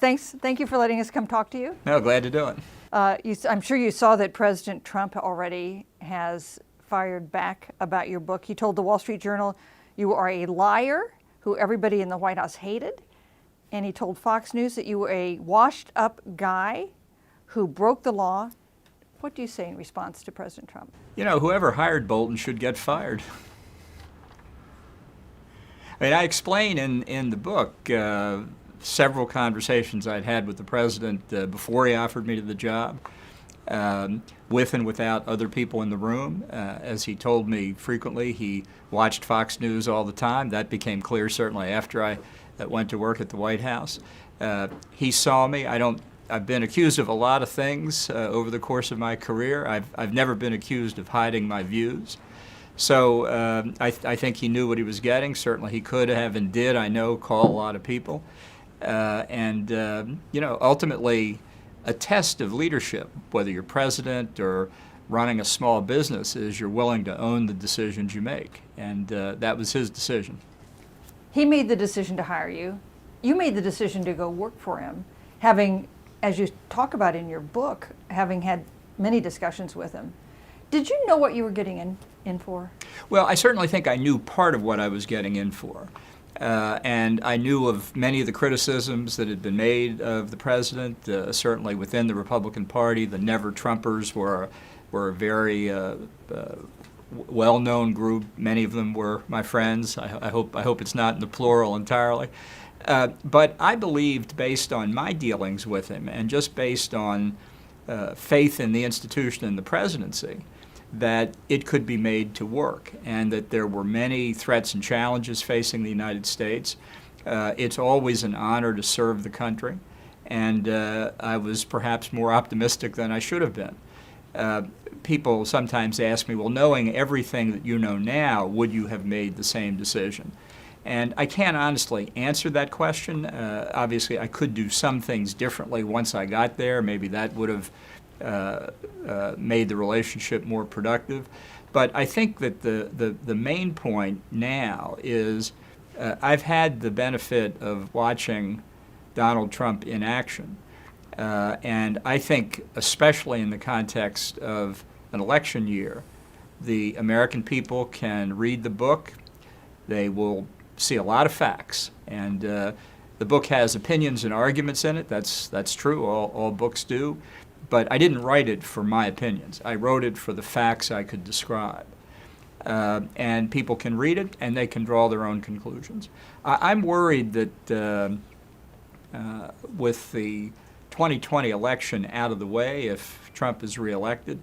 Thank you for letting us come talk to you. No, glad to do it. I'm sure you saw that President Trump already has fired back about your book. He told the Wall Street Journal you are a liar who everybody in the White House hated. And he told Fox News that you were a washed up guy who broke the law. What do you say in response to President Trump? You know, whoever hired Bolton should get fired. I mean, I explain in the book several conversations I'd had with the president before he offered me the job, with and without other people in the room. As he told me frequently, he watched Fox News all the time. That became clear certainly after I went to work at the White House. He saw me. I've been accused of a lot of things over the course of my career. I've never been accused of hiding my views. So I think he knew what he was getting. Certainly he could have and did, I know, call a lot of people. You know, ultimately, a test of leadership, whether you're president or running a small business, is you're willing to own the decisions you make. And that was his decision. He made the decision to hire you. You made the decision to go work for him, having, as you talk about in your book, having had many discussions with him. Did you know what you were getting in for? Well, I certainly think I knew part of what I was getting in for. And I knew of many of the criticisms that had been made of the president, certainly within the Republican Party. The never-Trumpers were a very well-known group. Many of them were my friends. I hope it's not in the plural entirely. But I believed, based on my dealings with him and just based on faith in the institution and the presidency, that it could be made to work, and that there were many threats and challenges facing the United States. It's always an honor to serve the country, and I was perhaps more optimistic than I should have been. People sometimes ask me, well, knowing everything that you know now, would you have made the same decision? And I can't honestly answer that question. Obviously, I could do some things differently once I got there. Maybe that would have made the relationship more productive. But I think that the main point now is I've had the benefit of watching Donald Trump in action. And I think, especially in the context of an election year, the American people can read the book. They will see a lot of facts. And the book has opinions and arguments in it. That's true. All books do. But I didn't write it for my opinions. I wrote it for the facts I could describe. And people can read it, and they can draw their own conclusions. I'm worried that with the 2020 election out of the way, if Trump is reelected,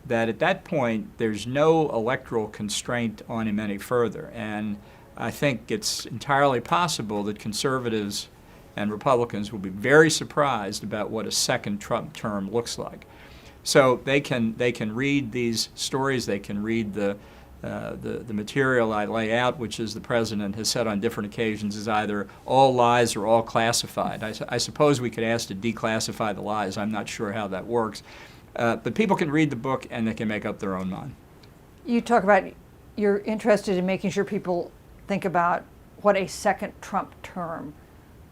that at that point there's no electoral constraint on him any further. And I think it's entirely possible that conservatives and Republicans will be very surprised about what a second Trump term looks like. So they can read these stories, they can read the material I lay out, which, as the president has said on different occasions, is either all lies or all classified. I suppose we could ask to declassify the lies. I'm not sure how that works. But people can read the book and they can make up their own mind. You talk about you're interested in making sure people think about what a second Trump term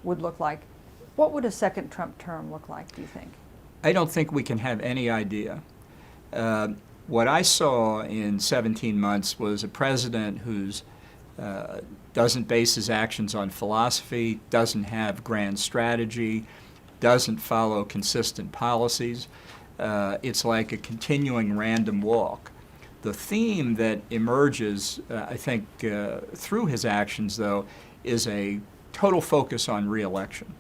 would look like. What would a second Trump term look like, do you think? I don't think we can have any idea. What I saw in 17 months was a president who's doesn't base his actions on philosophy, doesn't have grand strategy, doesn't follow consistent policies. It's like a continuing random walk. The theme that emerges, I think, through his actions, though, is a total focus on re-election,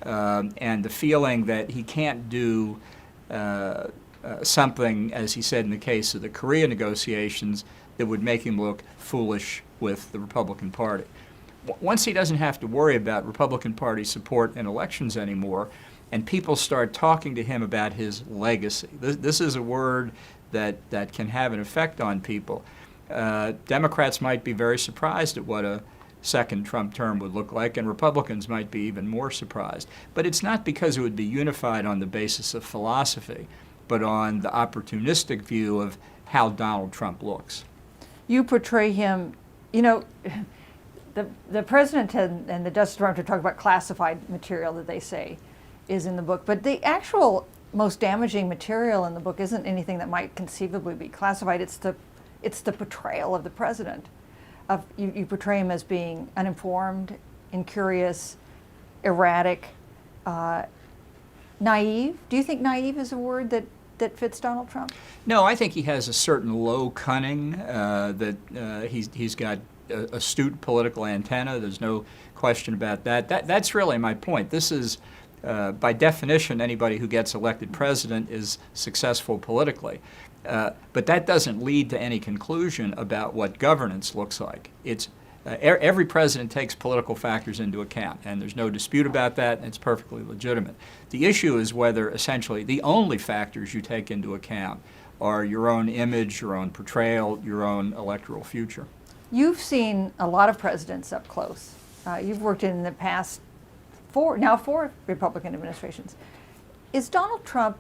and the feeling that he can't do something, as he said in the case of the Korea negotiations, that would make him look foolish with the Republican Party. Once he doesn't have to worry about Republican Party support in elections anymore, and people start talking to him about his legacy. This is a word that can have an effect on people. Democrats might be very surprised at what a second Trump term would look like, and Republicans might be even more surprised. But it's not because it would be unified on the basis of philosophy, but on the opportunistic view of how Donald Trump looks. You portray him, you know, The president and the Justice Department talk about classified material that they say is in the book, but the actual most damaging material in the book isn't anything that might conceivably be classified. It's the portrayal of the president. You portray him as being uninformed, incurious, erratic, naive. Do you think naive is a word that fits Donald Trump? No, I think he has a certain low cunning, that he's got astute political antenna. There's no question about that. That's really my point. This is, by definition, anybody who gets elected president is successful politically. But that doesn't lead to any conclusion about what governance looks like. Every president takes political factors into account, and there's no dispute about that, and it's perfectly legitimate. The issue is whether essentially the only factors you take into account are your own image, your own portrayal, your own electoral future. You've seen a lot of presidents up close. You've worked in the past four Republican administrations. Is Donald Trump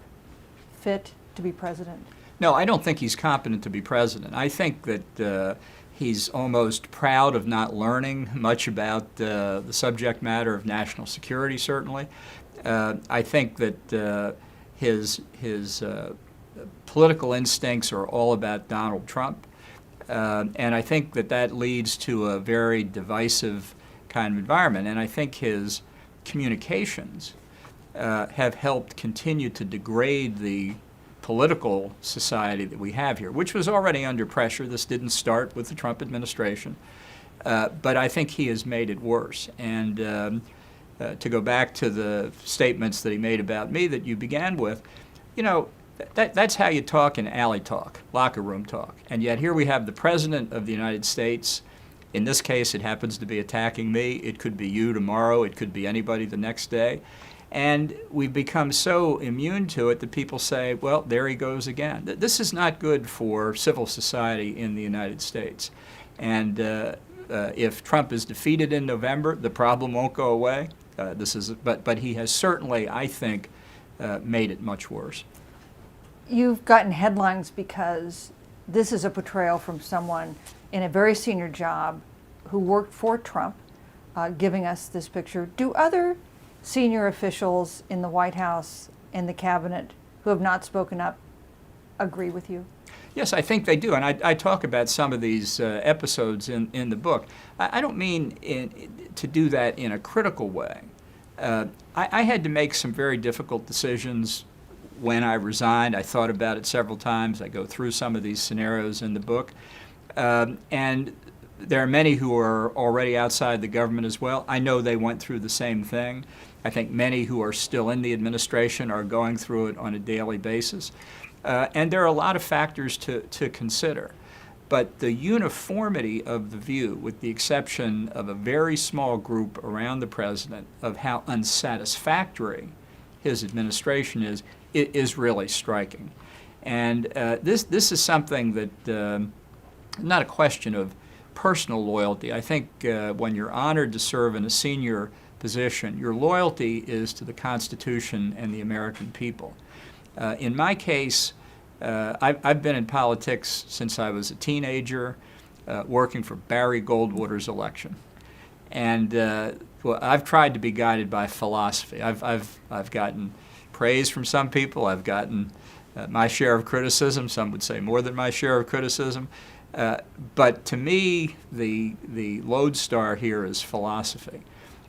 fit to be president? No, I don't think he's competent to be president. I think that he's almost proud of not learning much about the subject matter of national security, certainly. I think that his political instincts are all about Donald Trump. And I think that leads to a very divisive kind of environment. And I think his communications have helped continue to degrade the political society that we have here, which was already under pressure. This didn't start with the Trump administration. But I think he has made it worse. And to go back to the statements that he made about me that you began with, you know, that's how you talk in alley talk, locker room talk. And yet here we have the President of the United States. In this case, it happens to be attacking me. It could be you tomorrow. It could be anybody the next day. And we've become so immune to it that people say, well, there he goes again. This is not good for civil society in the United States. And if Trump is defeated in November, the problem won't go away. But he has certainly, I think, made it much worse. You've gotten headlines because this is a portrayal from someone in a very senior job who worked for Trump, giving us this picture. Do other senior officials in the White House and the cabinet who have not spoken up agree with you? Yes, I think they do, and I talk about some of these episodes in the book. I don't mean to do that in a critical way. I had to make some very difficult decisions when I resigned. I thought about it several times. I go through some of these scenarios in the book. And there are many who are already outside the government as well. I know they went through the same thing. I think many who are still in the administration are going through it on a daily basis. And there are a lot of factors to consider. But the uniformity of the view, with the exception of a very small group around the president, of how unsatisfactory his administration is really striking. And this is something that, not a question of personal loyalty. I think when you're honored to serve in a senior position, your loyalty is to the Constitution and the American people. In my case, I've been in politics since I was a teenager, working for Barry Goldwater's election. And well, I've tried to be guided by philosophy. I've gotten praise from some people. I've gotten my share of criticism. Some would say more than my share of criticism. But to me, the lodestar here is philosophy.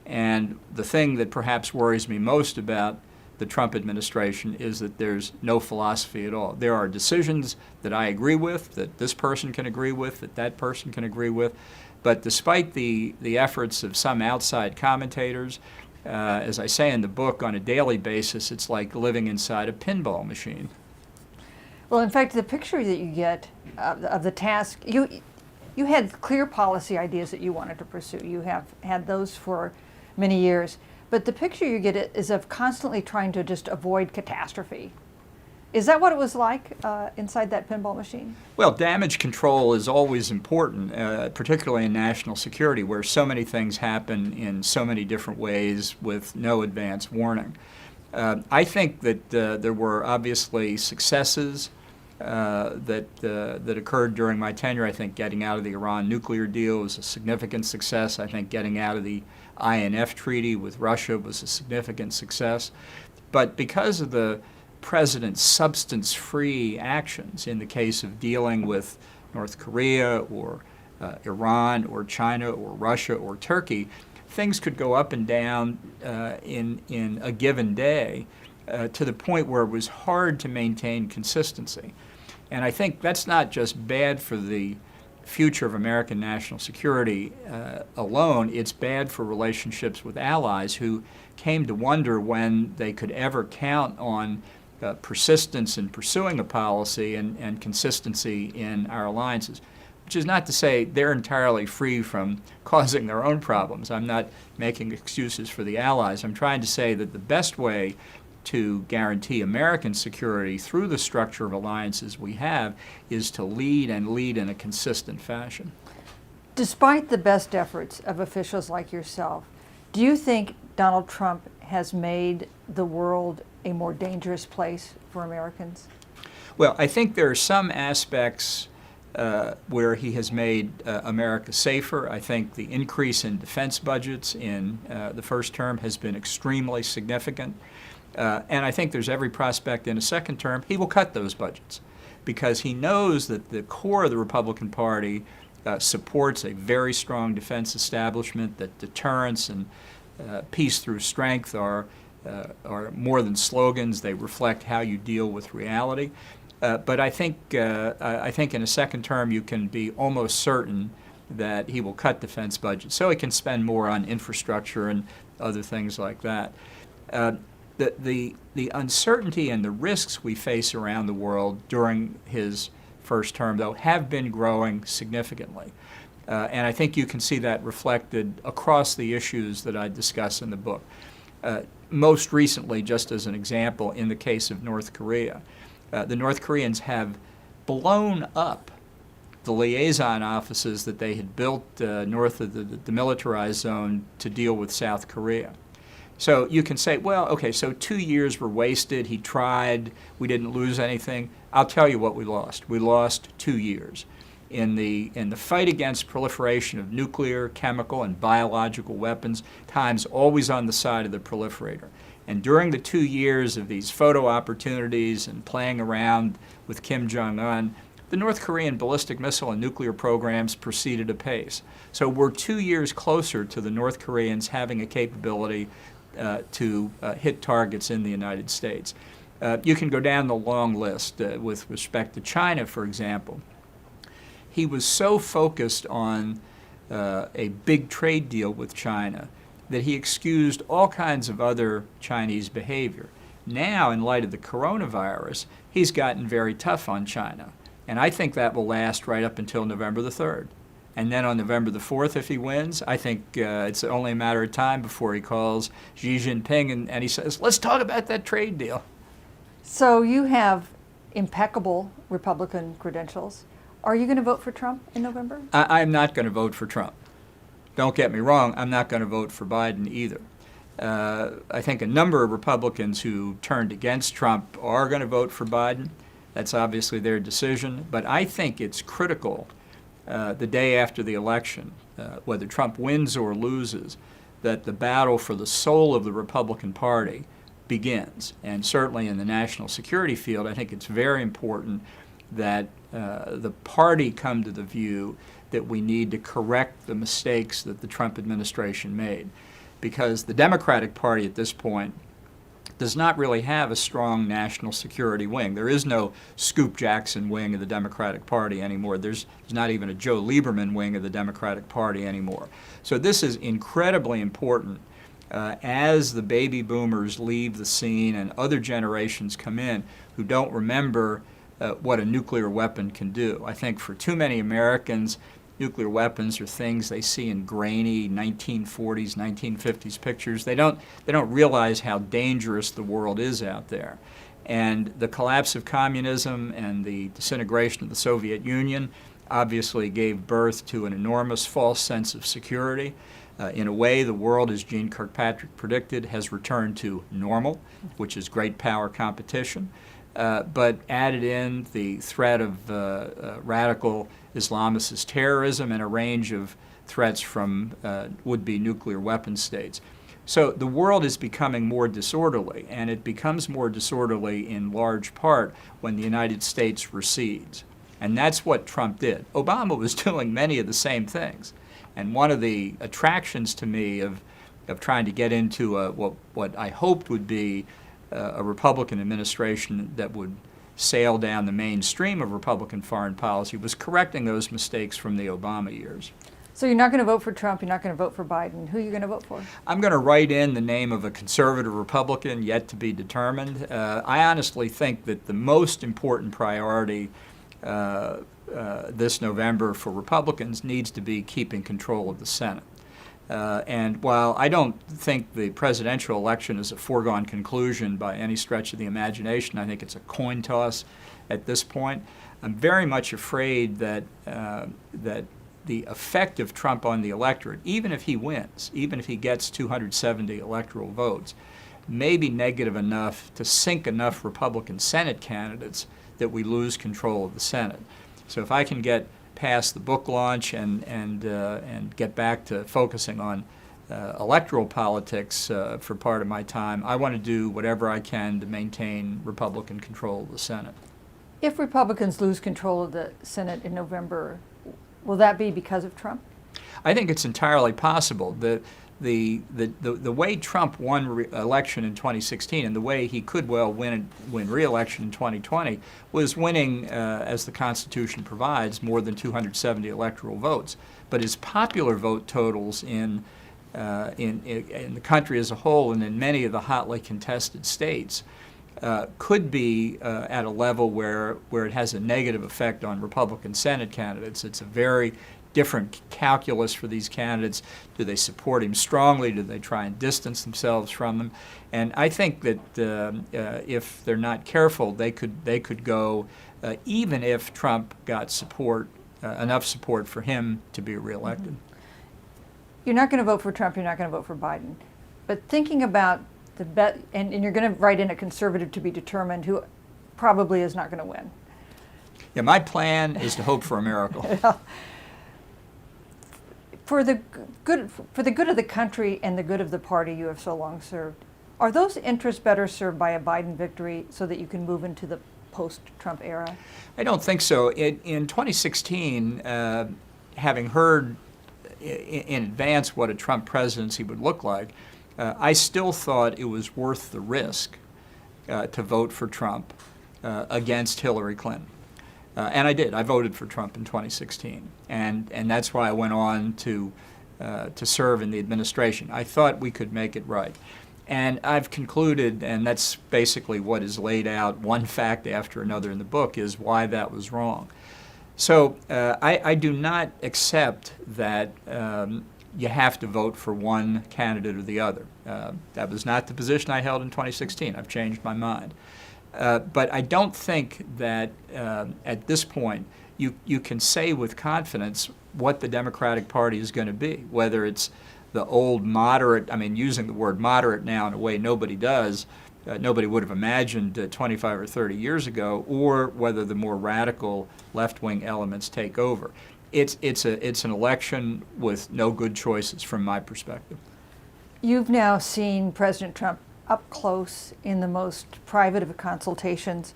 And the thing that perhaps worries me most about the Trump administration is that there's no philosophy at all. There are decisions that I agree with, that this person can agree with, that person can agree with. But despite the efforts of some outside commentators, as I say in the book, on a daily basis, it's like living inside a pinball machine. Well, in fact, the picture that you get of the task, you had clear policy ideas that you wanted to pursue. You have had those for many years. But the picture you get is of constantly trying to just avoid catastrophe. Is that what it was like inside that pinball machine? Well, damage control is always important, particularly in national security, where so many things happen in so many different ways with no advance warning. I think that there were obviously successes that occurred during my tenure. I think getting out of the Iran nuclear deal was a significant success. I think getting out of the INF treaty with Russia was a significant success. But because of the president's substance-free actions in the case of dealing with North Korea or Iran or China or Russia or Turkey, things could go up and down in a given day to the point where it was hard to maintain consistency. And I think that's not just bad for the future of American national security alone, it's bad for relationships with allies who came to wonder when they could ever count on persistence in pursuing a policy and consistency in our alliances. Which is not to say they're entirely free from causing their own problems. I'm not making excuses for the allies. I'm trying to say that the best way to guarantee American security through the structure of alliances we have is to lead and lead in a consistent fashion. Despite the best efforts of officials like yourself, do you think Donald Trump has made the world a more dangerous place for Americans? Well, I think there are some aspects where he has made America safer. I think the increase in defense budgets in the first term has been extremely significant. And I think there's every prospect in a second term he will cut those budgets because he knows that the core of the Republican Party supports a very strong defense establishment, that deterrence and peace through strength are more than slogans. They reflect how you deal with reality. But I think in a second term you can be almost certain that he will cut defense budgets so he can spend more on infrastructure and other things like that. The uncertainty and the risks we face around the world during his first term, though, have been growing significantly. And I think you can see that reflected across the issues that I discuss in the book. Most recently, just as an example, in the case of North Korea, the North Koreans have blown up the liaison offices that they had built north of the demilitarized zone to deal with South Korea. So you can say, well, okay, so 2 years were wasted. He tried. We didn't lose anything. I'll tell you what we lost. We lost 2 years. In the fight against proliferation of nuclear, chemical, and biological weapons, time's always on the side of the proliferator. And during the 2 years of these photo opportunities and playing around with Kim Jong-un, the North Korean ballistic missile and nuclear programs proceeded apace. So we're 2 years closer to the North Koreans having a capability to hit targets in the United States. You can go down the long list with respect to China, for example. He was so focused on a big trade deal with China that he excused all kinds of other Chinese behavior. Now, in light of the coronavirus, he's gotten very tough on China. And I think that will last right up until November the 3rd. And then on November the 4th, if he wins, I think it's only a matter of time before he calls Xi Jinping and he says, let's talk about that trade deal. So you have impeccable Republican credentials. Are you going to vote for Trump in November? I'm not going to vote for Trump. Don't get me wrong, I'm not going to vote for Biden either. I think a number of Republicans who turned against Trump are going to vote for Biden. That's obviously their decision. But I think it's critical the day after the election, whether Trump wins or loses, that the battle for the soul of the Republican Party begins. And certainly in the national security field, I think it's very important that the party come to the view that we need to correct the mistakes that the Trump administration made. Because the Democratic Party at this point does not really have a strong national security wing. There is no Scoop Jackson wing of the Democratic Party anymore. There's not even a Joe Lieberman wing of the Democratic Party anymore. So this is incredibly important as the baby boomers leave the scene and other generations come in who don't remember what a nuclear weapon can do. I think for too many Americans, nuclear weapons are things they see in grainy 1940s, 1950s pictures. They don't realize how dangerous the world is out there. And the collapse of communism and the disintegration of the Soviet Union obviously gave birth to an enormous false sense of security. In a way, the world, as Gene Kirkpatrick predicted, has returned to normal, which is great power competition. but added in the threat of radical Islamist terrorism and a range of threats from would-be nuclear weapon states. So the world is becoming more disorderly, and it becomes more disorderly in large part when the United States recedes. And that's what Trump did. Obama was doing many of the same things. And one of the attractions to me of trying to get into what I hoped would be a Republican administration that would sail down the mainstream of Republican foreign policy was correcting those mistakes from the Obama years. So you're not going to vote for Trump, you're not going to vote for Biden. Who are you going to vote for? I'm going to write in the name of a conservative Republican yet to be determined. I honestly think that the most important priority this November for Republicans needs to be keeping control of the Senate. And while I don't think the presidential election is a foregone conclusion by any stretch of the imagination, I think it's a coin toss at this point. I'm very much afraid that the effect of Trump on the electorate, even if he wins, even if he gets 270 electoral votes, may be negative enough to sink enough Republican Senate candidates that we lose control of the Senate. So if I can get past the book launch and get back to focusing on electoral politics for part of my time, I want to do whatever I can to maintain Republican control of the Senate. If Republicans lose control of the Senate in November, will that be because of Trump? I think it's entirely possible. The way Trump won election in 2016 and the way he could well win re-election in 2020 was winning, as the Constitution provides, more than 270 electoral votes. But his popular vote totals in the country as a whole and in many of the hotly contested states could be at a level where it has a negative effect on Republican Senate candidates. It's a very different calculus for these candidates. Do they support him strongly? Do they try and distance themselves from him? And I think that if they're not careful, they could go, even if Trump got enough support for him to be reelected. You're not going to vote for Trump, you're not going to vote for Biden. But thinking about the bet, and you're going to write in a conservative to be determined who probably is not going to win. Yeah, my plan is to hope for a miracle. For the good of the country and the good of the party you have so long served, are those interests better served by a Biden victory so that you can move into the post-Trump era? I don't think so. In 2016, having heard in advance what a Trump presidency would look like, I still thought it was worth the risk to vote for Trump against Hillary Clinton. And I did. I voted for Trump in 2016, and that's why I went on to serve in the administration. I thought we could make it right. And I've concluded, and that's basically what is laid out, one fact after another in the book, is why that was wrong. So I do not accept that you have to vote for one candidate or the other. That was not the position I held in 2016. I've changed my mind. But I don't think that at this point you can say with confidence what the Democratic Party is going to be, whether it's the old moderate, I mean, using the word moderate now in a way nobody does, nobody would have imagined 25 or 30 years ago, or whether the more radical left-wing elements take over. It's an election with no good choices from my perspective. You've now seen President Trump up close in the most private of consultations.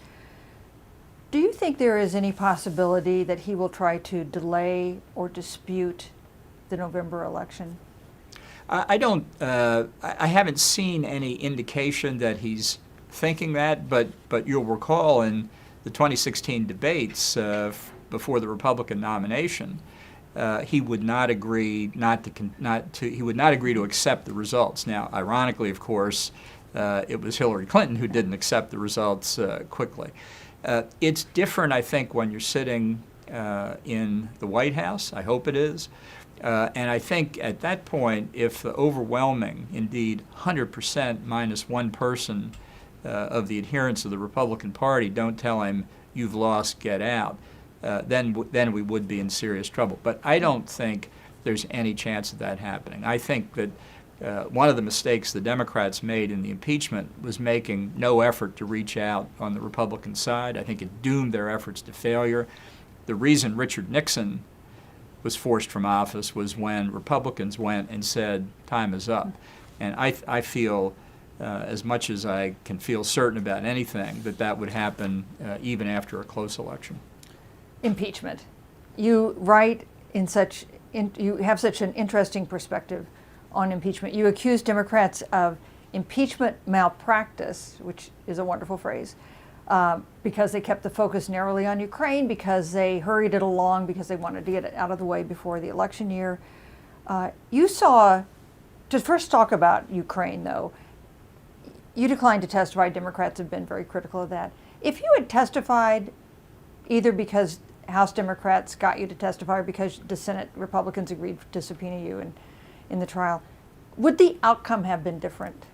Do you think there is any possibility that he will try to delay or dispute the November election? I don't. I haven't seen any indication that he's thinking that. But you'll recall in the 2016 debates before the Republican nomination, he would not agree he would not agree to accept the results. Now, ironically, of course, it was Hillary Clinton who didn't accept the results quickly. It's different, I think, when you're sitting in the White House. I hope it is. And I think at that point, if the overwhelming, indeed 100% minus one person of the adherents of the Republican Party don't tell him, you've lost, get out, then we would be in serious trouble. But I don't think there's any chance of that happening. I think that one of the mistakes the Democrats made in the impeachment was making no effort to reach out on the Republican side. I think it doomed their efforts to failure. The reason Richard Nixon was forced from office was when Republicans went and said, time is up. And I feel, as much as I can feel certain about anything, that would happen even after a close election. Impeachment. You write you have such an interesting perspective on impeachment. You accuse Democrats of impeachment malpractice, which is a wonderful phrase, because they kept the focus narrowly on Ukraine, because they hurried it along, because they wanted to get it out of the way before the election year. To first talk about Ukraine, though, you declined to testify. Democrats have been very critical of that. If you had testified, either because House Democrats got you to testify or because the Senate Republicans agreed to subpoena you in the trial, would the outcome have been different?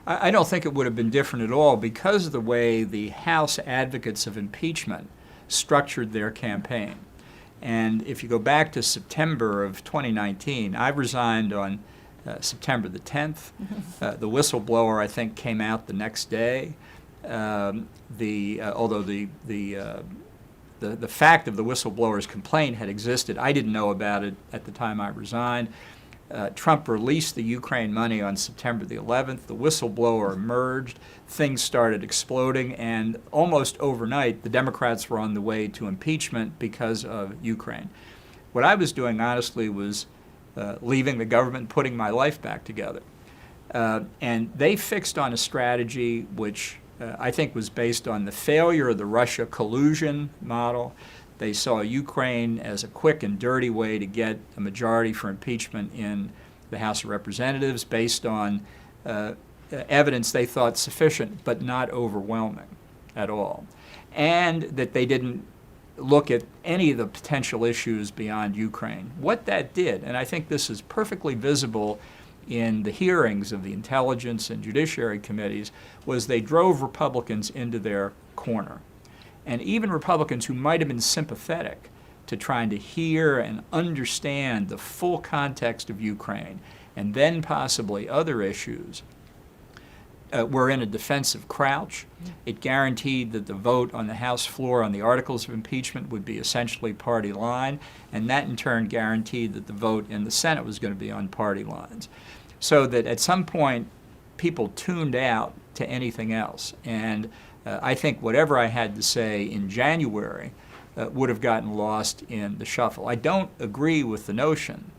I don't think it would have been different at all because of the way the House advocates of impeachment structured their campaign. And if you go back to September of 2019, I resigned on September the 10th. The whistleblower, I think, came out the next day. Although the fact of the whistleblower's complaint had existed, I didn't know about it at the time I resigned. Trump released the Ukraine money on September the 11th. The whistleblower emerged. Things started exploding, and almost overnight, the Democrats were on the way to impeachment because of Ukraine. What I was doing, honestly, was leaving the government, putting my life back together. And they fixed on a strategy which I think was based on the failure of the Russia collusion model. They saw Ukraine as a quick and dirty way to get a majority for impeachment in the House of Representatives based on evidence they thought sufficient but not overwhelming at all. And that they didn't look at any of the potential issues beyond Ukraine. What that did, and I think this is perfectly visible in the hearings of the Intelligence and Judiciary Committees, was they drove Republicans into their corner. And even Republicans who might have been sympathetic to trying to hear and understand the full context of Ukraine and then possibly other issues were in a defensive crouch. It guaranteed that the vote on the House floor on the articles of impeachment would be essentially party line, and that in turn guaranteed that the vote in the Senate was going to be on party lines. So that at some point, people tuned out to anything else. And I think whatever I had to say in January would have gotten lost in the shuffle. I don't agree with the notion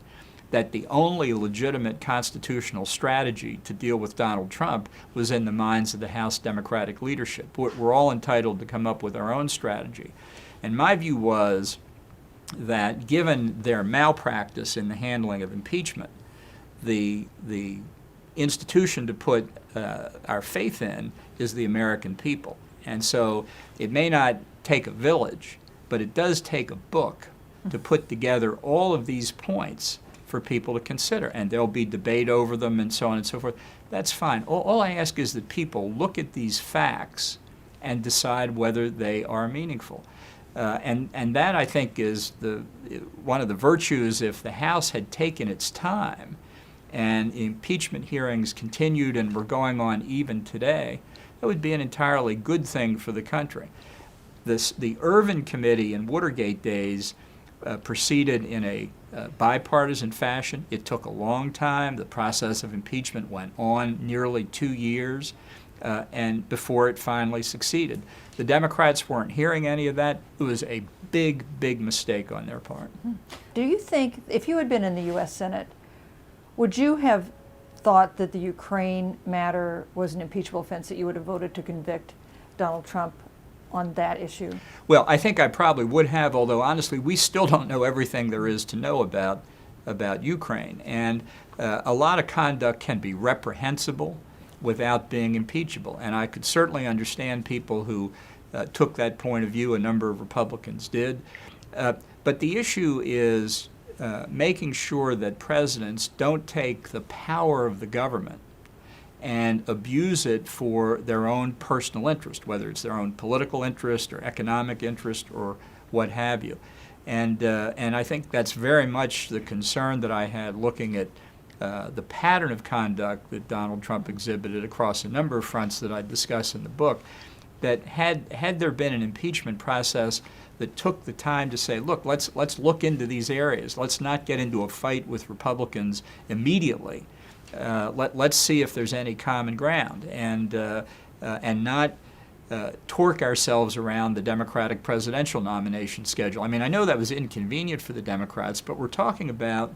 that the only legitimate constitutional strategy to deal with Donald Trump was in the minds of the House Democratic leadership. We're all entitled to come up with our own strategy. And my view was that given their malpractice in the handling of impeachment, the institution to put our faith in is the American people. And so it may not take a village, but it does take a book to put together all of these points for people to consider. And there'll be debate over them and so on and so forth. That's fine. All I ask is that people look at these facts and decide whether they are meaningful. And that, I think, is one of the virtues. If the House had taken its time and impeachment hearings continued and were going on even today, that would be an entirely good thing for the country. The Ervin Committee in Watergate days proceeded in a bipartisan fashion. It took a long time. The process of impeachment went on nearly 2 years and before it finally succeeded. The Democrats weren't hearing any of that. It was a big, big mistake on their part. Do you think, if you had been in the U.S. Senate, would you have thought that the Ukraine matter was an impeachable offense, that you would have voted to convict Donald Trump on that issue? Well, I think I probably would have, although honestly, we still don't know everything there is to know about Ukraine. And a lot of conduct can be reprehensible without being impeachable. And I could certainly understand people who took that point of view. A number of Republicans did. But the issue is making sure that presidents don't take the power of the government and abuse it for their own personal interest, whether it's their own political interest or economic interest or what have you. And I think that's very much the concern that I had looking at the pattern of conduct that Donald Trump exhibited across a number of fronts that I discuss in the book, that had there been an impeachment process that took the time to say, look, let's look into these areas. Let's not get into a fight with Republicans immediately. Let's see if there's any common ground, and not torque ourselves around the Democratic presidential nomination schedule. I mean, I know that was inconvenient for the Democrats, but we're talking about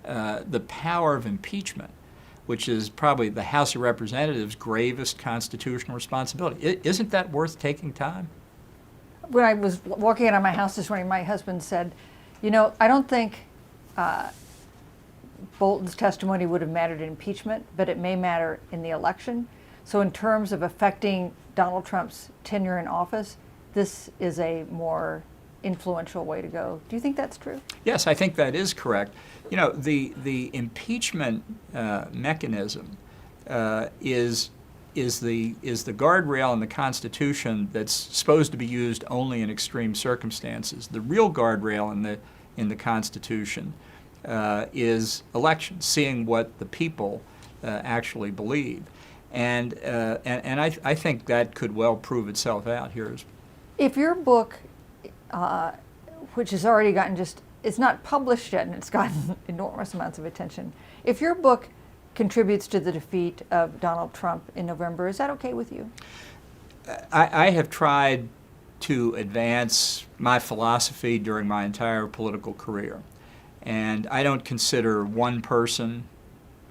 the power of impeachment, which is probably the House of Representatives' gravest constitutional responsibility. Isn't that worth taking time? When I was walking out of my house this morning, my husband said, you know, I don't think Bolton's testimony would have mattered in impeachment, but it may matter in the election. So in terms of affecting Donald Trump's tenure in office, this is a more influential way to go. Do you think that's true? Yes, I think that is correct. You know, the impeachment mechanism is the guardrail in the Constitution that's supposed to be used only in extreme circumstances. The real guardrail in the Constitution is elections, seeing what the people actually believe, and I think that could well prove itself out here. If your book, which has already gotten it's not published yet and it's gotten enormous amounts of attention, if your book contributes to the defeat of Donald Trump in November, is that okay with you? I have tried to advance my philosophy during my entire political career, and I don't consider one person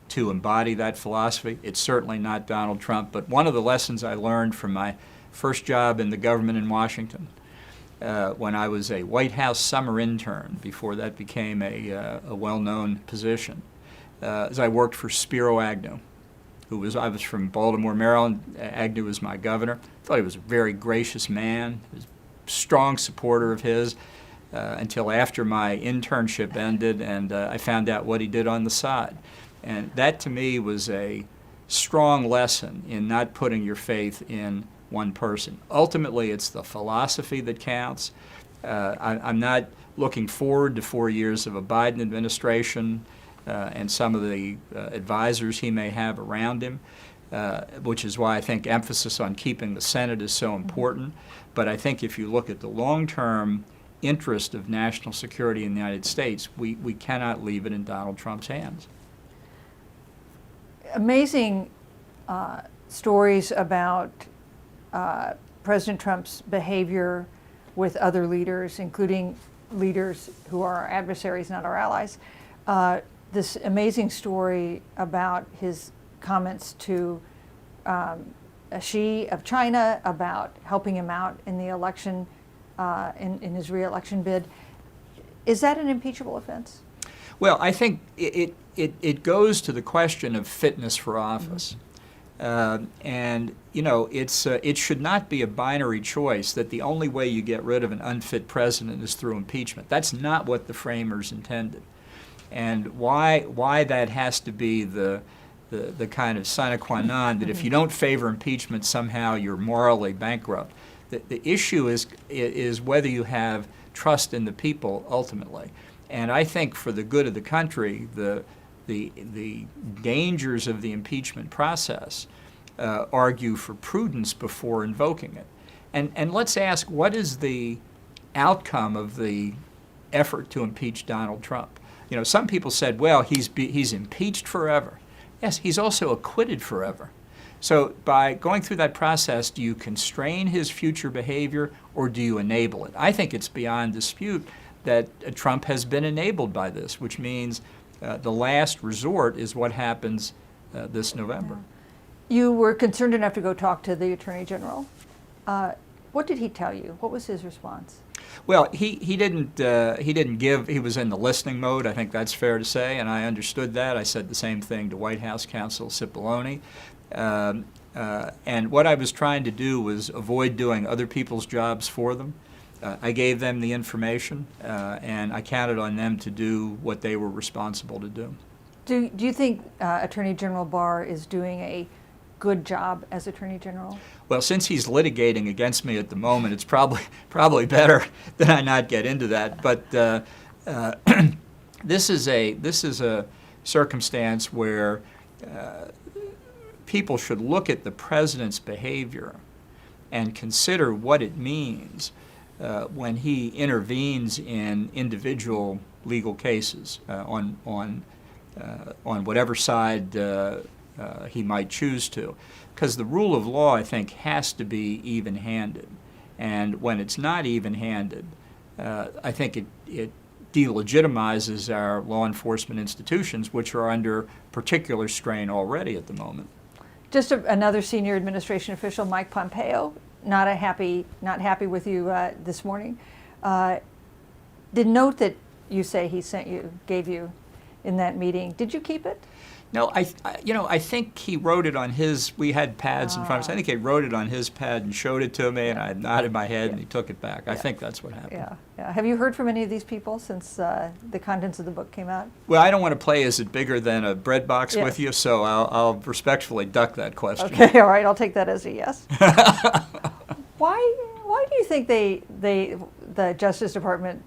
to embody that philosophy. It's certainly not Donald Trump, but one of the lessons I learned from my first job in the government in Washington, when I was a White House summer intern, before that became a well-known position, as I worked for Spiro Agnew, I was from Baltimore, Maryland. Agnew was my governor. I thought he was a very gracious man, a strong supporter of his, until after my internship ended and I found out what he did on the side. And that to me was a strong lesson in not putting your faith in one person. Ultimately, it's the philosophy that counts. I'm not looking forward to 4 years of a Biden administration and some of the advisors he may have around him, which is why I think emphasis on keeping the Senate is so important. But I think if you look at the long-term interest of national security in the United States, we cannot leave it in Donald Trump's hands. Amazing stories about President Trump's behavior with other leaders, including leaders who are our adversaries, not our allies. This amazing story about his comments to Xi of China about helping him out in the election, in his re-election bid. Is that an impeachable offense? Well, I think it goes to the question of fitness for office. And, you know, it should not be a binary choice that the only way you get rid of an unfit president is through impeachment. That's not what the framers intended. And why that has to be the kind of sine qua non that if you don't favor impeachment, somehow you're morally bankrupt. The issue is whether you have trust in the people ultimately. And I think for the good of the country, the dangers of the impeachment process argue for prudence before invoking it. And let's ask, what is the outcome of the effort to impeach Donald Trump? You know, some people said, well, he's impeached forever. Yes, he's also acquitted forever. So by going through that process, do you constrain his future behavior or do you enable it? I think it's beyond dispute that Trump has been enabled by this, which means the last resort is what happens this November. You were concerned enough to go talk to the Attorney General. What did he tell you? What was his response? Well, he didn't give. He was in the listening mode. I think that's fair to say, and I understood that. I said the same thing to White House counsel Cipollone. And what I was trying to do was avoid doing other people's jobs for them. I gave them the information, and I counted on them to do what they were responsible to do. Do you think Attorney General Barr is doing a good job as Attorney General? Well, since he's litigating against me at the moment, it's probably better that I not get into that. But this is a circumstance where people should look at the president's behavior and consider what it means when he intervenes in individual legal cases on whatever side he might choose to. Because the rule of law, I think, has to be even-handed. And when it's not even-handed, I think it delegitimizes our law enforcement institutions, which are under particular strain already at the moment. Just another senior administration official, Mike Pompeo, not happy with you this morning. Did note that you say he gave you in that meeting. Did you keep it? No, I think he wrote it on his. We had pads in front of us. I think he wrote it on his pad and showed it to me, and I nodded my head, and he took it back. I think that's what happened. Yeah. Have you heard from any of these people since the contents of the book came out? Well, I don't want to play "Is it bigger than a bread box" with you, so I'll respectfully duck that question. Okay, all right. I'll take that as a yes. Why do you think the Justice Department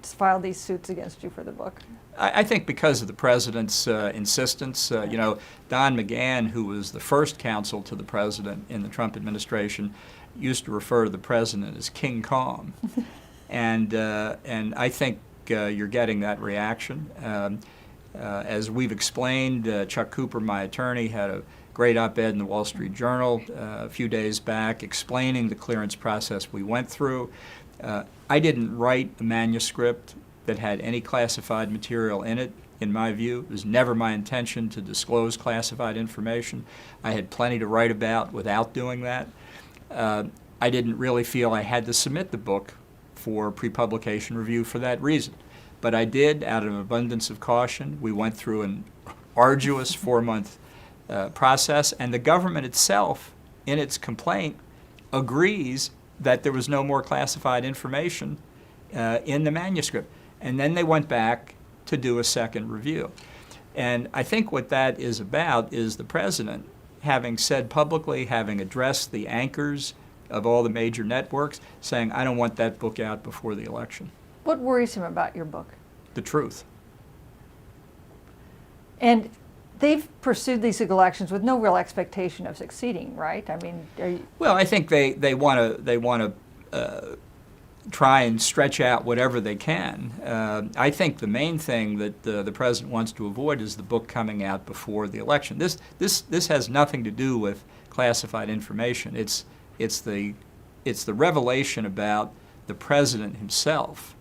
filed these suits against you for the book? I think because of the president's insistence. Don McGahn, who was the first counsel to the president in the Trump administration, used to refer to the president as King Kong. and I think you're getting that reaction. As we've explained, Chuck Cooper, my attorney, had a great op-ed in the Wall Street Journal a few days back explaining the clearance process we went through. I didn't write a manuscript that had any classified material in it, in my view. It was never my intention to disclose classified information. I had plenty to write about without doing that. I didn't really feel I had to submit the book for pre-publication review for that reason. But I did, out of an abundance of caution. We went through an arduous 4-month process, and the government itself, in its complaint, agrees that there was no more classified information in the manuscript. And then they went back to do a second review. And I think what that is about is the president, having said publicly, having addressed the anchors of all the major networks, saying, I don't want that book out before the election. What worries him about your book? The truth. And they've pursued these legal actions with no real expectation of succeeding, right? I mean, are you... Well, I think they want to try and stretch out whatever they can. I think the main thing that the president wants to avoid is the book coming out before the election. This has nothing to do with classified information. It's the revelation about the president himself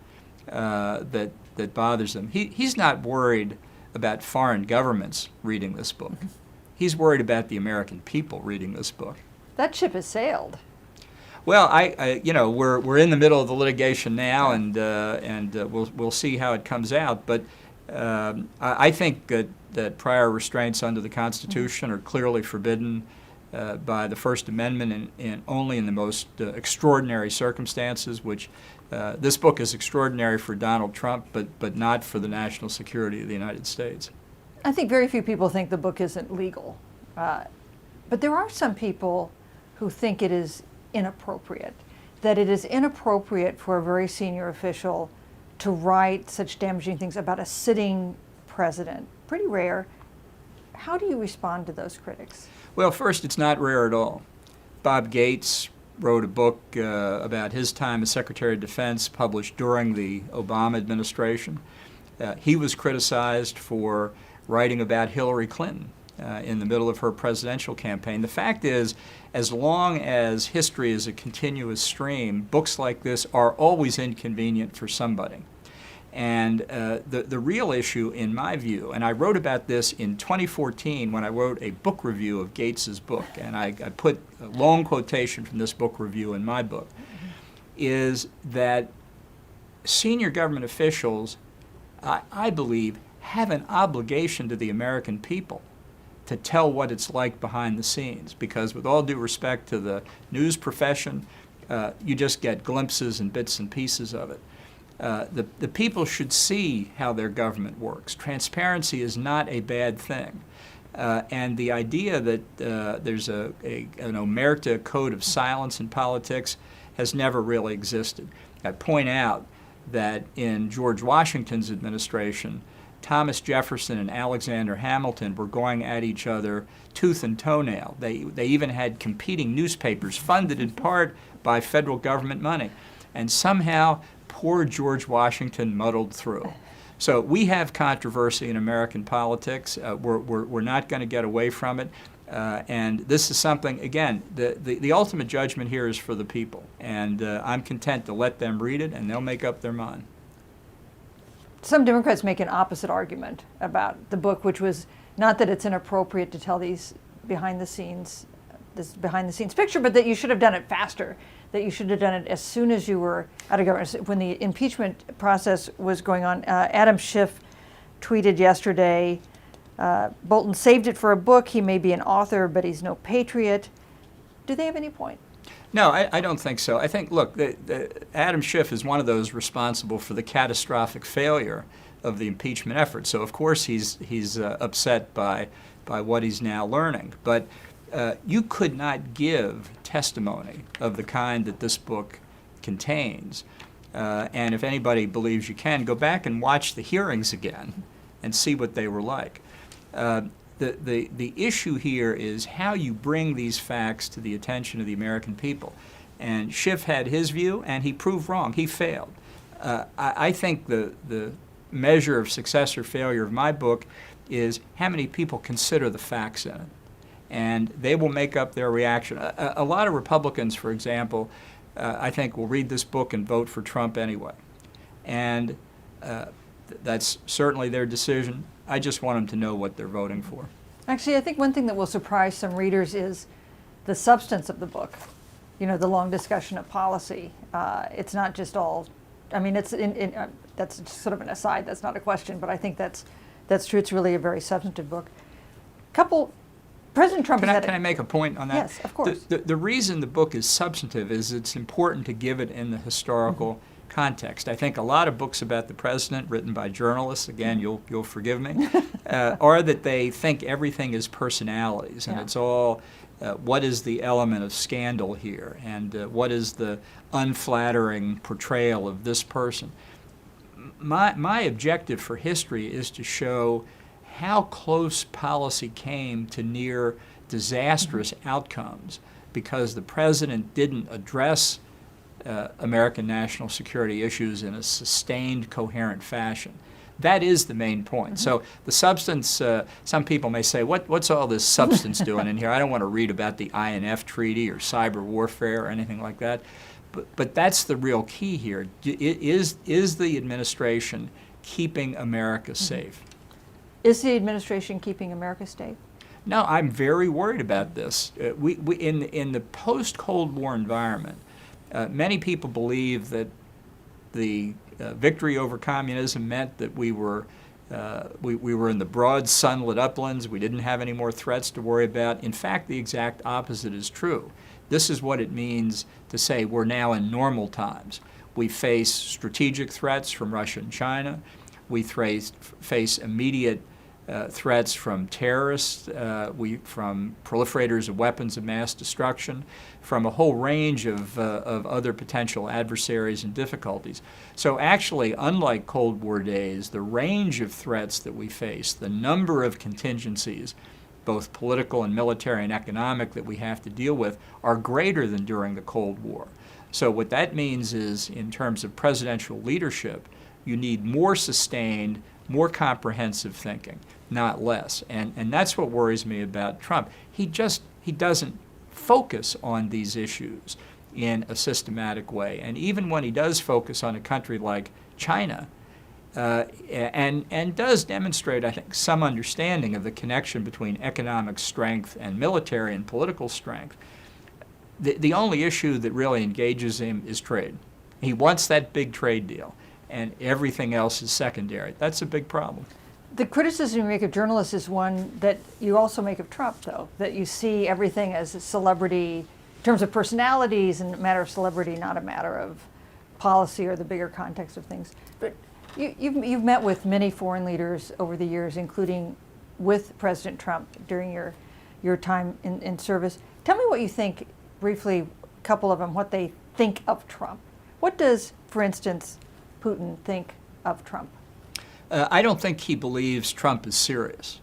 that bothers him. He's not worried about foreign governments reading this book. He's worried about the American people reading this book. That ship has sailed. Well, we're in the middle of the litigation now, and we'll see how it comes out. But I think that prior restraints under the Constitution are clearly forbidden by the First Amendment, and only in the most extraordinary circumstances. Which this book is extraordinary for Donald Trump, but not for the national security of the United States. I think very few people think the book isn't legal, but there are some people who think it is inappropriate, that it is inappropriate for a very senior official to write such damaging things about a sitting president. Pretty rare. How do you respond to those critics? Well, first, it's not rare at all. Bob Gates wrote a book about his time as Secretary of Defense, published during the Obama administration. He was criticized for writing about Hillary Clinton in the middle of her presidential campaign. The fact is, as long as history is a continuous stream, books like this are always inconvenient for somebody. And the real issue, in my view, and I wrote about this in 2014 when I wrote a book review of Gates's book, and I put a long quotation from this book review in my book, is that senior government officials, I believe, have an obligation to the American people to tell what it's like behind the scenes, because with all due respect to the news profession, you just get glimpses and bits and pieces of it. The people should see how their government works. Transparency is not a bad thing. And the idea that there's an omerta code of silence in politics has never really existed. I point out that in George Washington's administration, Thomas Jefferson and Alexander Hamilton were going at each other tooth and toenail. They even had competing newspapers funded in part by federal government money. And somehow, poor George Washington muddled through. So we have controversy in American politics. We're not going to get away from it. And this is something, again, the ultimate judgment here is for the people. And I'm content to let them read it, and they'll make up their mind. Some Democrats make an opposite argument about the book, which was not that it's inappropriate to tell this behind the scenes picture, but that you should have done it faster, that you should have done it as soon as you were out of government. When the impeachment process was going on, Adam Schiff tweeted yesterday, Bolton saved it for a book. He may be an author, but he's no patriot. Do they have any point? No, I don't think so. I think, look, Adam Schiff is one of those responsible for the catastrophic failure of the impeachment effort. So, of course, he's upset by what he's now learning. But you could not give testimony of the kind that this book contains. And if anybody believes you can, go back and watch the hearings again and see what they were like. The issue here is how you bring these facts to the attention of the American people. And Schiff had his view, and he proved wrong. He failed. I think the measure of success or failure of my book is how many people consider the facts in it. And they will make up their reaction. A lot of Republicans, for example, I think will read this book and vote for Trump anyway. And that's certainly their decision. I just want them to know what they're voting for. Actually, I think one thing that will surprise some readers is the substance of the book. You know, the long discussion of policy. It's not just all. I mean, it's that's just sort of an aside. That's not a question, but I think that's true. It's really a very substantive book. President Trump. Can I make a point on that? Yes, of course. The reason the book is substantive is it's important to give it in the historical context. I think a lot of books about the president written by journalists, again, you'll forgive me, are that they think everything is personalities, and it's all what is the element of scandal here, and what is the unflattering portrayal of this person. My objective for history is to show how close policy came to near disastrous outcomes because the president didn't address American national security issues in a sustained, coherent fashion. That is the main point. So the substance, some people may say, what's all this substance doing in here? I don't want to read about the INF Treaty or cyber warfare or anything like that. But that's the real key here. Is the administration keeping America safe? Is the administration keeping America safe? No, I'm very worried about this. We in the post-Cold War environment, many people believe that the victory over communism meant that we were in the broad sunlit uplands. We didn't have any more threats to worry about. In fact, the exact opposite is true. This is what it means to say we're now in from We face strategic threats from Russia and China. We face immediate threats from terrorists, from proliferators of weapons of mass destruction, from a whole range of other potential adversaries and difficulties. So actually, unlike Cold War days, the range of threats that we face, the number of contingencies, both political and military and economic, that we have to deal with are greater than during the Cold War. So what that means is, in terms of presidential leadership, you need more sustained, more comprehensive thinking, not less. And that's what worries me about Trump. He doesn't focus on these issues in a systematic way. And even when he does focus on a country like China, and does demonstrate, I think, some understanding of the connection between economic strength and military and political strength, the only issue that really engages him is trade. He wants that big trade deal, and everything else is secondary. That's a big problem. The criticism you make of journalists is one that you also make of Trump, though, that you see everything as a celebrity in terms of personalities and a matter of celebrity, not a matter of policy or the bigger context of things. But you've met with many foreign leaders over the years, including with President Trump during your time in service. Tell me what you think, briefly, a couple of them, what they think of Trump. What does, for instance, Putin think of Trump? I don't think he believes Trump is serious.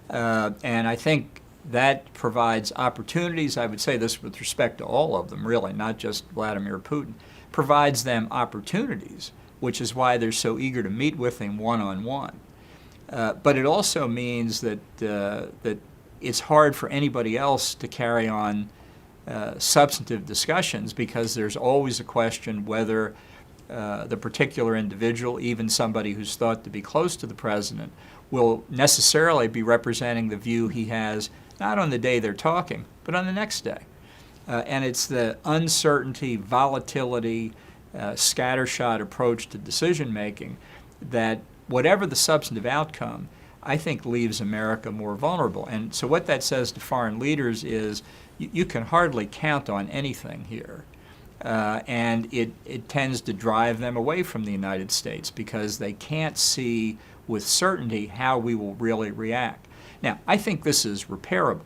And I think that provides opportunities. I would say this with respect to all of them, really, not just Vladimir Putin. Provides them opportunities, which is why they're so eager to meet with him one-on-one. But it also means that that it's hard for anybody else to carry on substantive discussions, because there's always a question whether the particular individual, even somebody who's thought to be close to the president, will necessarily be representing the view he has, not on the day they're talking, but on the next day. And it's the uncertainty, volatility, scattershot approach to decision making that, whatever the substantive outcome, I think leaves America more vulnerable. And so what that says to foreign leaders is you can hardly count on anything here. And it tends to drive them away from the United States, because they can't see with certainty how we will really react. Now, I think this is repairable.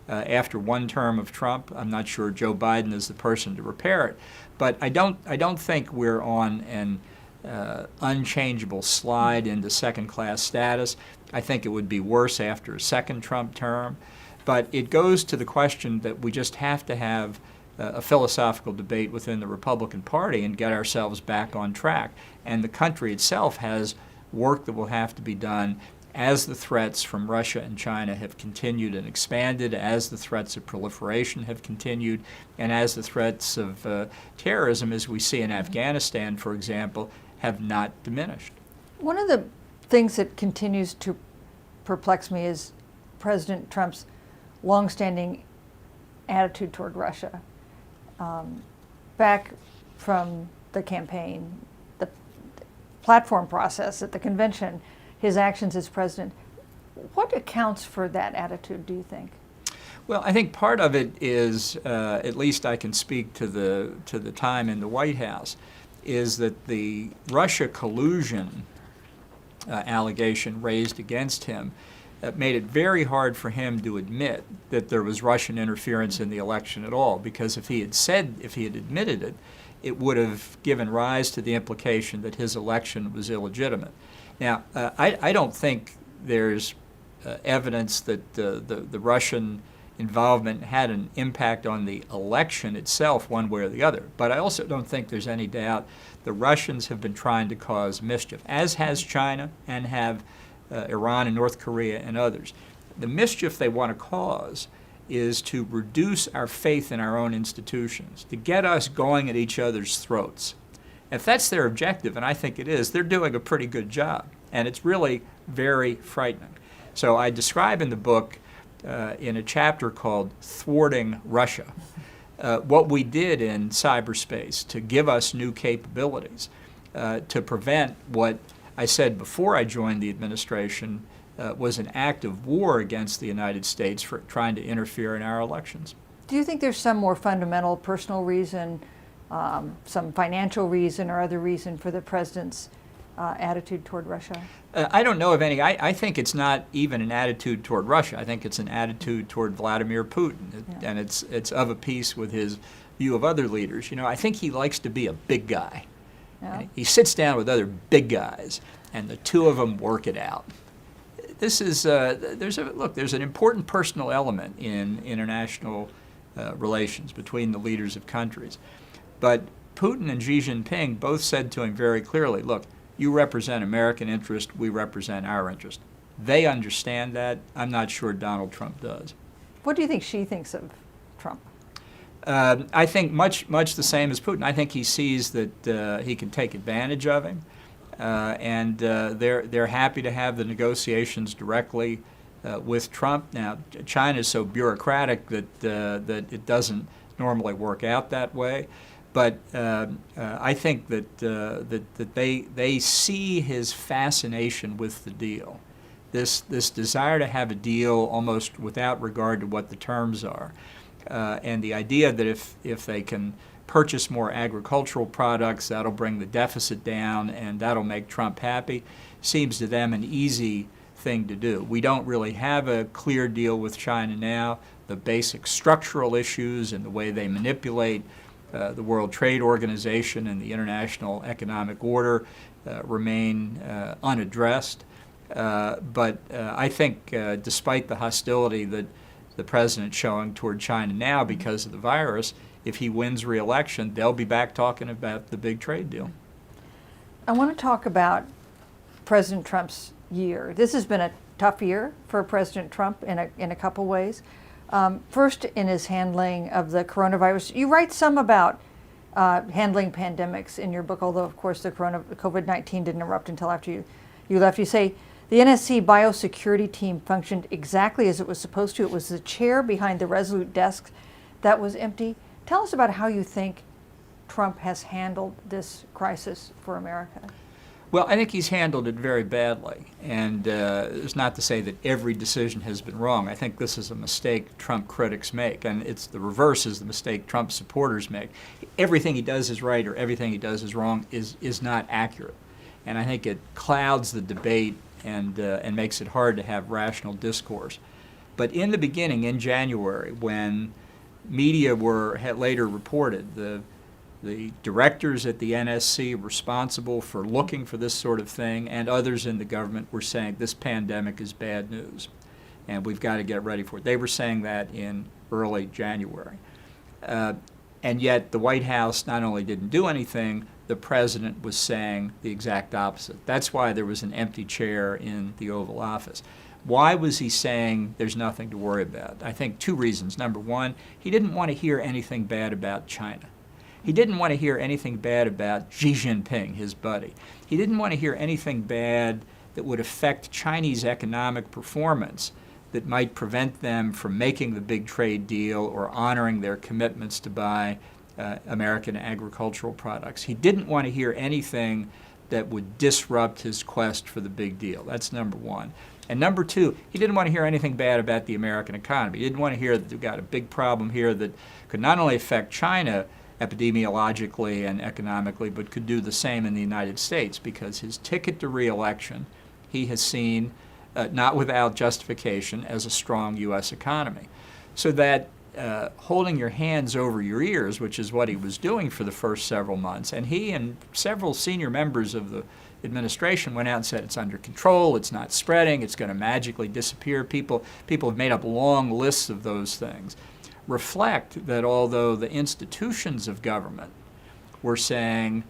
After one term of Trump, I'm not sure Joe Biden is the person to repair it, but I don't think we're on an unchangeable slide into second-class status. I think it would be worse after a second Trump term, but it goes to the question that we just have to have a philosophical debate within the Republican Party and get ourselves back on track. And the country itself has work that will have to be done as the threats from Russia and China have continued and expanded, as the threats of proliferation have continued, and as the threats of terrorism, as we see in Afghanistan, for example, have not diminished. One of the things that continues to perplex me is President Trump's longstanding attitude toward Russia. Back from the campaign, the platform process at the convention, his actions as president, what accounts for that attitude, do you think? Well, I think part of it is, at least I can speak to the time in the White House, is that the Russia collusion allegation raised against him made it very hard for him to admit that there was Russian interference in the election at all, because if he had admitted it, it would have given rise to the implication that his election was illegitimate. Now, I don't think there's evidence that the Russian involvement had an impact on the election itself one way or the other. But I also don't think there's any doubt the Russians have been trying to cause mischief, as has China and have Iran and North Korea and others. The mischief they want to cause is to reduce our faith in our own institutions, to get us going at each other's throats. If that's their objective, and I think it is, they're doing a pretty good job. And it's really very frightening. So I describe in the book, in a chapter called Thwarting Russia, what we did in cyberspace to give us new capabilities, to prevent what I said before I joined the administration was an act of war against the United States for trying to interfere in our elections. Do you think there's some more fundamental personal reason, some financial reason or other reason for the president's attitude toward Russia? I don't know of any. I think it's not even an attitude toward Russia. I think it's an attitude toward Vladimir Putin, and it's of a piece with his view of other leaders. You know, I think he likes to be a big guy. Yeah. He sits down with other big guys, and the two of them work it out. This is there's an important personal element in international relations between the leaders of countries, but Putin and Xi Jinping both said to him very clearly, look, you represent American interest, we represent our interest. They understand that. I'm not sure Donald Trump does. What do you think Xi thinks of Trump? I think much the same as Putin. I think he sees that he can take advantage of him, and they're happy to have the negotiations directly with Trump. Now, China is so bureaucratic that it doesn't normally work out that way. But I think that they see his fascination with the deal, this desire to have a deal almost without regard to what the terms are, and the idea that if they can purchase more agricultural products, that'll bring the deficit down and that'll make Trump happy, seems to them an easy thing to do. We don't really have a clear deal with China now. The basic structural issues and the way they manipulate the World Trade Organization and the International Economic Order remain unaddressed. But I think despite the hostility that the president's showing toward China now because of the virus, if he wins re-election, they'll be back talking about the big trade deal. I want to talk about President Trump's year. This has been a tough year for President Trump in a couple ways. First, in his handling of the coronavirus. You write some about handling pandemics in your book, although, of course, the COVID-19 didn't erupt until after you left. You say, the NSC biosecurity team functioned exactly as it was supposed to. It was the chair behind the Resolute desk that was empty. Tell us about how you think Trump has handled this crisis for America. Well, I think he's handled it very badly, and it's not to say that every decision has been wrong. I think this is a mistake Trump critics make, and it's the reverse is the mistake Trump supporters make. Everything he does is right or everything he does is wrong is not accurate, and I think it clouds the debate and makes it hard to have rational discourse. But in the beginning, in January, when media had later reported the directors at the NSC responsible for looking for this sort of thing and others in the government were saying this pandemic is bad news and we've got to get ready for it. They were saying that in early January. And yet the White House not only didn't do anything, the president was saying the exact opposite. That's why there was an empty chair in the Oval Office. Why was he saying there's nothing to worry about? I think two reasons. Number one, he didn't want to hear anything bad about China. He didn't want to hear anything bad about Xi Jinping, his buddy. He didn't want to hear anything bad that would affect Chinese economic performance that might prevent them from making the big trade deal or honoring their commitments to buy American agricultural products. He didn't want to hear anything that would disrupt his quest for the big deal. That's number one. And number two, he didn't want to hear anything bad about the American economy. He didn't want to hear that we've got a big problem here that could not only affect China epidemiologically and economically, but could do the same in the United States, because his ticket to re-election he has seen, not without justification, as a strong U.S. economy. So that holding your hands over your ears, which is what he was doing for the first several months, and he and several senior members of the administration went out and said it's under control, it's not spreading, it's going to magically disappear. People have made up long lists of those things. Reflect that although the institutions of government were saying,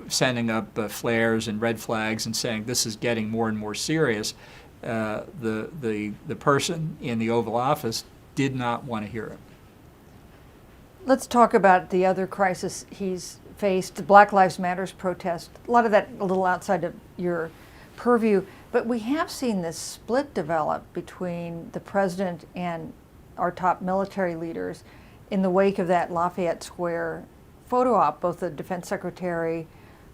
sending up flares and red flags and saying this is getting more and more serious, the person in the Oval Office did not want to hear it. Let's talk about the other crisis he's faced, the Black Lives Matters protest. A lot of that a little outside of your purview, but we have seen this split develop between the president and our top military leaders in the wake of that Lafayette Square photo op. Both the defense secretary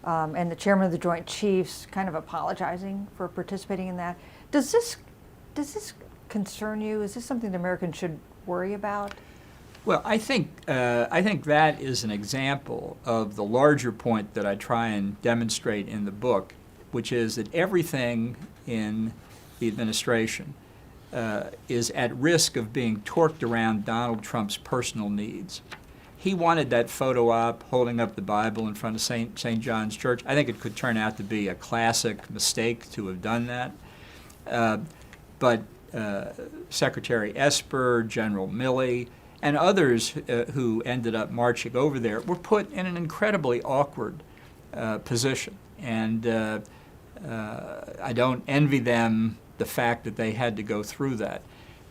and the chairman of the Joint Chiefs kind of apologizing for participating in that. Does this concern you? Is this something the Americans should worry about? Well, I think that is an example of the larger point that I try and demonstrate in the book, which is that everything in the administration is at risk of being torqued around Donald Trump's personal needs. He wanted that photo op holding up the Bible in front of St. John's Church. I think it could turn out to be a classic mistake to have done that. But Secretary Esper, General Milley, and others who ended up marching over there were put in an incredibly awkward position. And I don't envy them the fact that they had to go through that.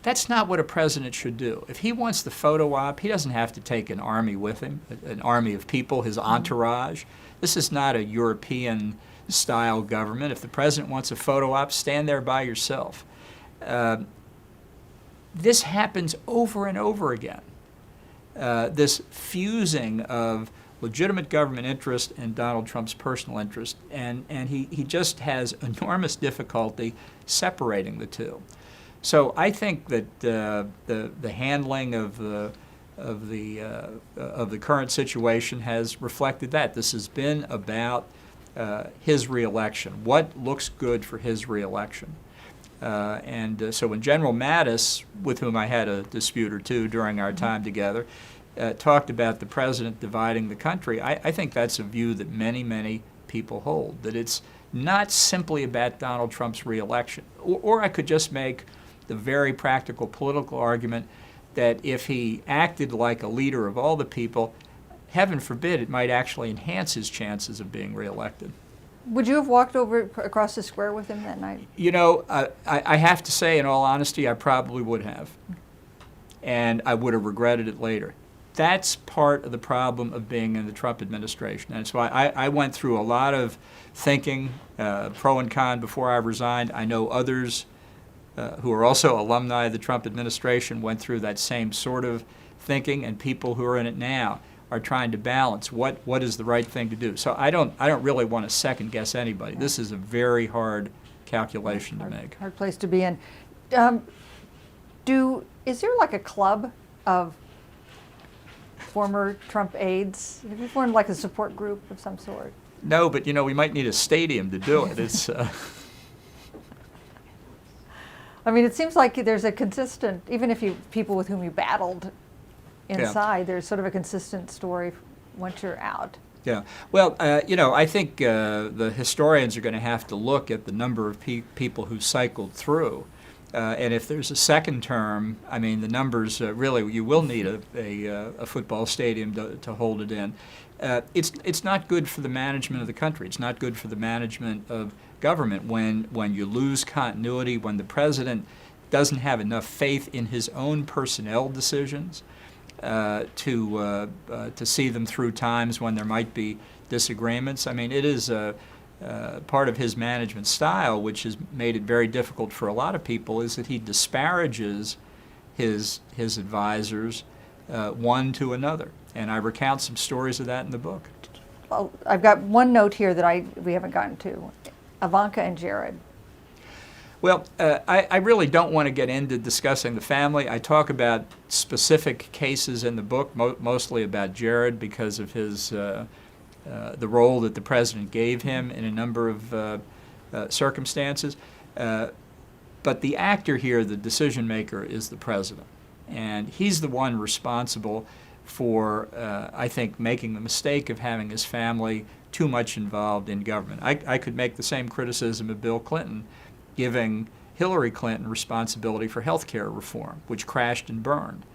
That's not what a president should do. If he wants the photo op, he doesn't have to take an army with him, an army of people, his entourage. This is not a European-style government. If the president wants a photo op, stand there by yourself. This happens over and over again. This fusing of legitimate government interest and Donald Trump's personal interest, and he just has enormous difficulty separating the two. So I think that the handling of the current situation has reflected that. This has been about his reelection. What looks good for his reelection? So when General Mattis, with whom I had a dispute or two during our time together, talked about the president dividing the country, I think that's a view that many, many people hold, that it's not simply about Donald Trump's reelection. Or I could just make the very practical political argument that if he acted like a leader of all the people, heaven forbid, it might actually enhance his chances of being reelected. Would you have walked over across the square with him that night? You know, I have to say, in all honesty, I probably would have. And I would have regretted it later. That's part of the problem of being in the Trump administration. And so I went through a lot of thinking, pro and con, before I resigned. I know others who are also alumni of the Trump administration went through that same sort of thinking, and people who are in it now are trying to balance what is the right thing to do. So I don't really want to second guess anybody. This is a very hard calculation to make. Hard place to be in. Is there like a club of former Trump aides? Have you formed like a support group of some sort? No, but you know, we might need a stadium to do it. It's I mean, it seems like there's a consistent, even if people with whom you battled inside, there's sort of a consistent story once you're out. Yeah. Well, you know, I think the historians are going to have to look at the number of people who cycled through. And if there's a second term, I mean, the numbers really, you will need a football stadium to hold it in. It's not good for the management of the country. It's not good for the management of government when you lose continuity, when the president doesn't have enough faith in his own personnel decisions to see them through times when there might be disagreements. I mean, it is part of his management style, which has made it very difficult for a lot of people, is that he disparages his advisors one to another. And I recount some stories of that in the book. Well, I've got one note here that we haven't gotten to. Ivanka and Jared. Well, I really don't want to get into discussing the family. I talk about specific cases in the book, mostly about Jared because of his the role that the president gave him in a number of circumstances. But the actor here, the decision maker, is the president. And he's the one responsible for, I think, making the mistake of having his family too much involved in government. I could make the same criticism of Bill Clinton, giving Hillary Clinton responsibility for health care reform, which crashed and burned.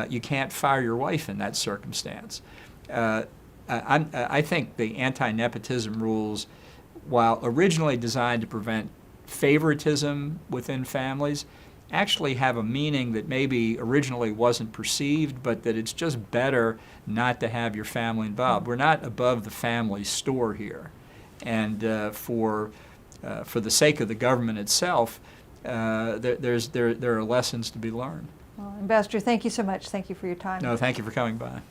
You can't fire your wife in that circumstance. I think the anti-nepotism rules, while originally designed to prevent favoritism within families, actually have a meaning that maybe originally wasn't perceived, but that it's just better not to have your family involved. We're not above the family store here. And for the sake of the government itself, there are lessons to be learned. Well, Ambassador, thank you so much. Thank you for your time. No, thank you for coming by.